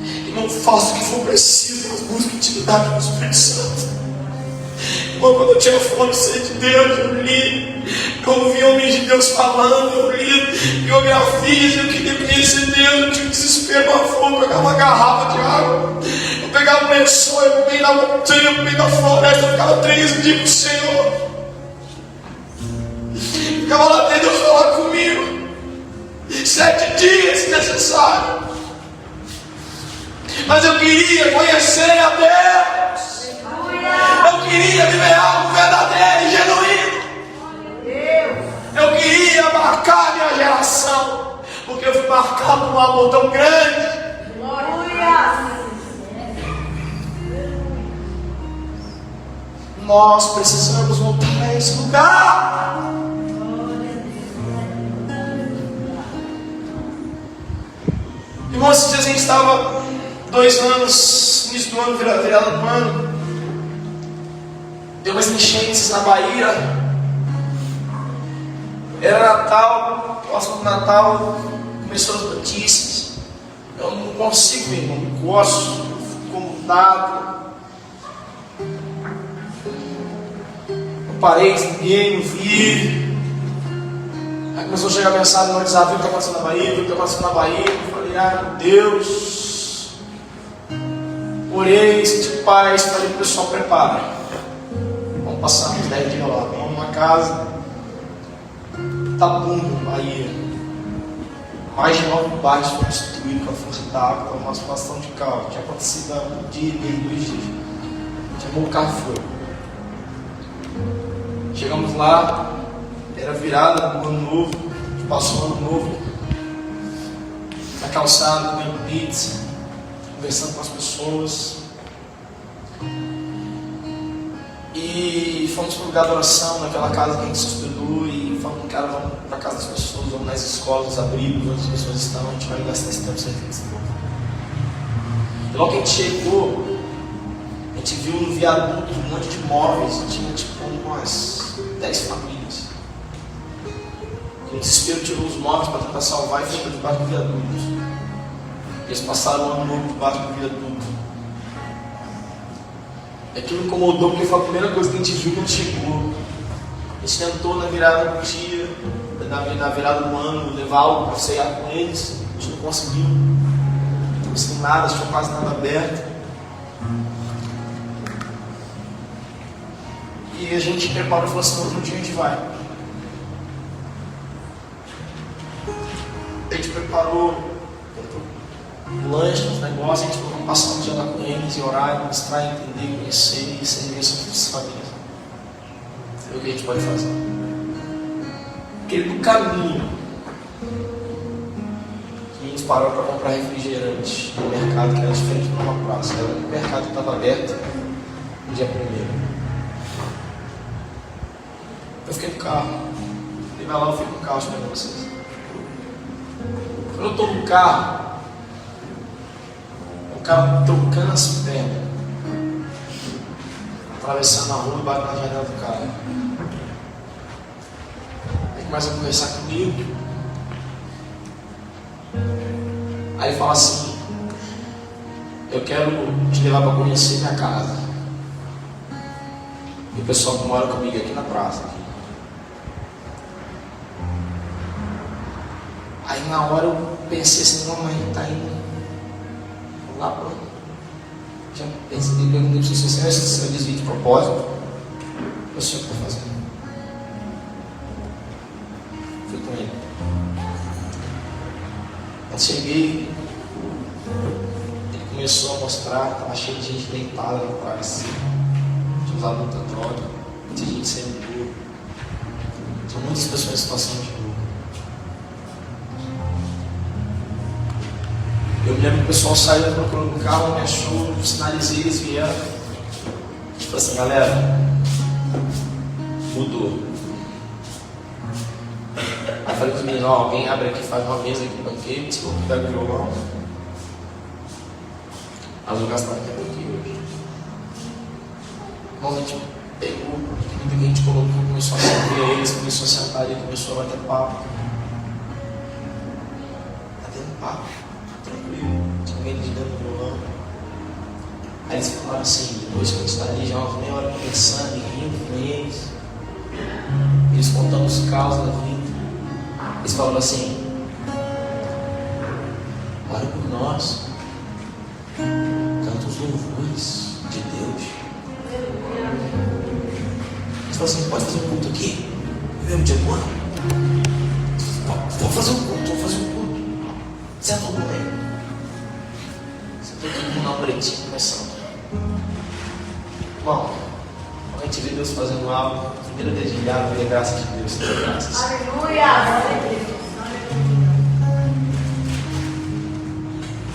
E não faça o que for preciso, mas busque intimidade com o Espírito Santo. Irmão, quando eu tinha fome e sede de Deus, eu li, eu ouvi homens de Deus falando, eu li biografias, eu queria conhecer Deus, eu tinha um desespero, uma fome, eu pegava uma garrafa de água, eu pegava um lençol, eu no meio da montanha, eu no meio da floresta, eu ficava 3 dias com o Senhor. Ficava lá dentro, Deus falar comigo, 7 dias se necessário. Mas eu queria conhecer a Deus. Eu queria viver algo verdadeiro e genuíno. Eu queria marcar minha geração, porque eu fui marcado por um amor tão grande. Nós precisamos voltar a esse lugar. Irmão, esses dias a gente estava 2 anos, início do ano, virada do ano. Deu umas enchentes na Bahia. Era Natal, próximo do Natal, começou as notícias. Eu não consigo, irmão, não gosto, fico incomodado. Não parei de ninguém, não vi. Aí começou a chegar mensagem no WhatsApp: viu o que está acontecendo na Bahia, viu o que está acontecendo na Bahia. Eu falei: ah, meu Deus. Orei, senti paz, falei para o pessoal: prepara. Vamos passar uns 10 dias lá. Vamos numa casa, Itabuna, Bahia. Mais de 9 bairros foram destruídos com a força da água, uma situação de caos. Tinha acontecido há 1 dia e meio, 2 dias. Chamou o carro e foi. Chegamos lá, era virada do ano novo, a gente passou o ano novo na calçada, comendo pizza, conversando com as pessoas. E fomos para o lugar de oração, naquela casa que a gente se hospedou, e falamos: cara, vamos para a casa das pessoas, vamos nas escolas, nos abrigos, onde as pessoas estão, a gente vai gastar esse tempo servindo esse povo. E logo que a gente chegou, a gente viu no viaduto um monte de móveis, tinha tipo umas 10 famílias. E o desespero tirou os móveis para tentar salvar e foi para debaixo do viaduto. Eles passaram o ano novo debaixo do viaduto. Aquilo incomodou porque foi a primeira coisa que a gente viu quando chegou. A gente tentou na virada do dia, na virada do ano, levar algo para ceiar com eles. A gente não conseguiu. Não estamos sem nada, tinha quase nada aberto. E a gente preparou e falou assim: outro dia a gente vai. A gente preparou lanche, uns negócios, a gente falou: vamos passar um dia lá com eles e orar, mostrar, entender, conhecer e servir essas famílias. Ver o que a gente pode fazer. Porque no caminho pararam para comprar refrigerante no mercado que era diferente de uma praça. Era um mercado que estava aberto no dia 1º. Eu fiquei no carro. Ele vai lá, eu fico no carro esperando vocês. Quando eu estou no carro, o cara trocando as pernas, atravessando a rua e bate na janela do carro. Aí começa a conversar comigo. Aí ele fala assim: eu quero te levar para conhecer minha casa. E o pessoal que mora comigo aqui na praça. Aí na hora eu pensei assim: mamãe, tá indo lá para. Já pensei, perguntei para você: se eu desvio de propósito, o senhor está fazendo? Fui com ele. Quando cheguei, ele começou a mostrar, estava cheio de gente deitada lá atrás, tinha usado muita droga, muita gente sendo dura, tinha muitas pessoas em situação de rua. Eu me lembro que o pessoal saiu procurando o carro, me achou, sinalizei, eles vieram. Tipo assim, galera, mudou. Aí falei com os meninos: alguém abre aqui, faz uma mesa aqui no banquete, desculpa, pega o violão. Mas o gasto até aqui hoje. Irmão, a gente pegou, a gente colocou, começou a servir eles, começou a sentar ali, começou a bater papo. Batendo papo, tranquilo, alguém ligando no violão. Aí eles falaram assim, depois que a gente está ali já umas meia hora conversando e rindo com eles, eles contando os caos da vida. Eles falaram assim: ora por nós, canta os louvores de Deus. Eles falaram assim: pode fazer um culto aqui? Mesmo dia do ano? Vamos fazer um culto. Senta todo mundo aí. Sentou todo mundo na pretinha começando. Bom, a gente vê Deus fazendo algo. Primeiro dedilhado, vê a graça de Deus. Graças. Aleluia!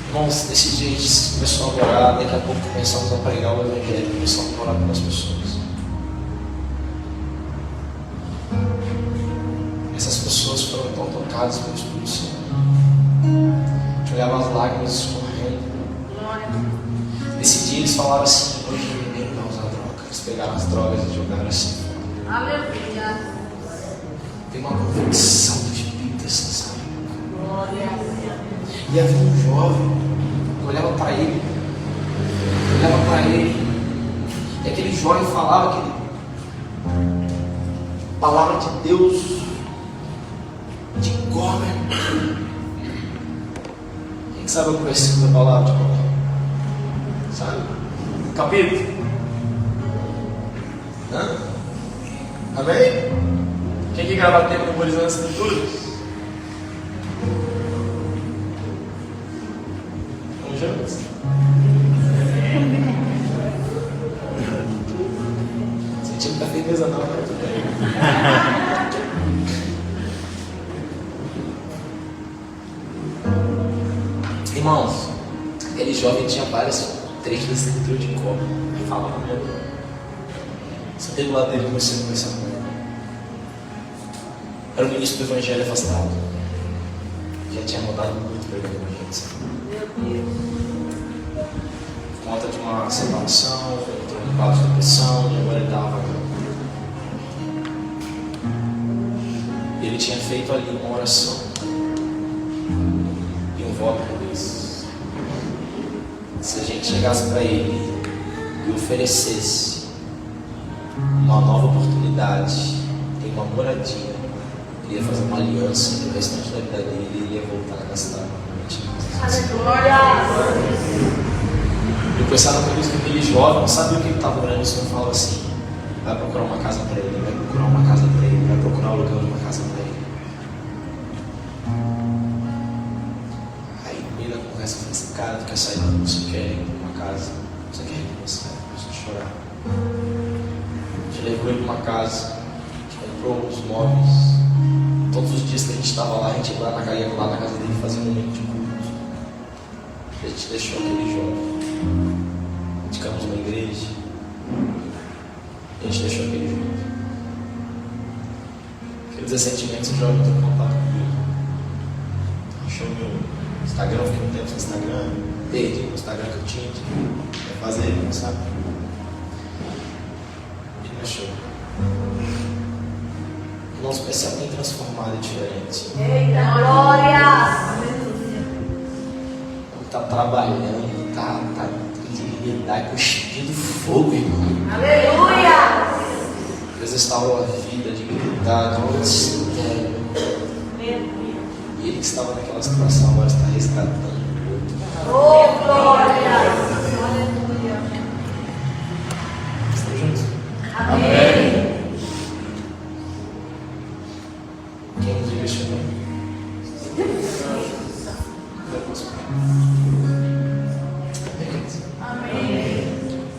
Irmãos, nesse dia a gente começou a orar, daqui a pouco começamos a pregar o Evangelho, começamos a orar pelas pessoas. Essas pessoas foram tão tocadas pelo Espírito Santo. A gente olhava as lágrimas escorrendo. Nesse dia eles falaram assim: hoje ninguém vai usar droga. Eles pegaram as drogas e jogaram assim. Aleluia! Tem uma convicção do Espírito Santo. Glória a Deus. E havia um jovem, eu olhava para ele, e aquele jovem falava que palavra de Deus de Gomer. Quem sabe o versículo da palavra de Gomer? Sabe? Capítulo? Hã? Amém? Quem que grava tempo memorizando as escrituras? Vamos juntos? Senti muita firmeza não, mas tudo bem. Irmãos, aquele jovem tinha vários trechos da escritura de cor. Ele falava mesmo. Sentei do lado dele e comecei a conversar com ele. Era o ministro do Evangelho afastado. Já tinha mudado muito pregando o Evangelho. Por conta de uma separação, entrou em quadro de depressão e agora ele estava. Ele tinha feito ali uma oração e um voto por isso. Se a gente chegasse para ele e oferecesse uma nova oportunidade em uma moradia, ele ia fazer uma aliança e o restante da vida dele ele ia voltar a gastar novamente. Eu pensava no isso que aquele jovem não sabia o que ele estava orando, o Senhor falava assim: vai procurar uma casa para ele, vai procurar uma casa para ele, vai procurar o lugar de uma casa para ele. Aí no meio da conversa eu falei assim: cara, tu quer sair da rua, você quer ir para uma casa, você quer ir para uma cidade, começou a chorar. A gente levou ele para uma casa, a gente comprou alguns móveis. Todos os dias que a gente estava lá, a gente ia lá na casa dele fazer um momento de culto. gente deixou aquele jovem. Ficamos na igreja. A gente deixou aquele jovem. Aqueles recentemente o jovem entrou em contato comigo. Achou meu Instagram, eu fiquei um tempo no Instagram. Perdi o Instagram que eu tinha de fazer, sabe? Ele achou. O nosso especial tem transformado diferente. Eita, glória! Está trabalhando, ele está cuspindo fogo, irmão. Aleluia! Deus restaurou a vida, a dignidade, o ministério. E ele que estava naquela situação agora está resgatando. Oh, glória! Aleluia! Estão juntos? Amém! Quem nos direcionou? Amém!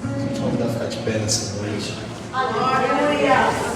Vamos convidar a ficar de pé nessa noite. Aleluia!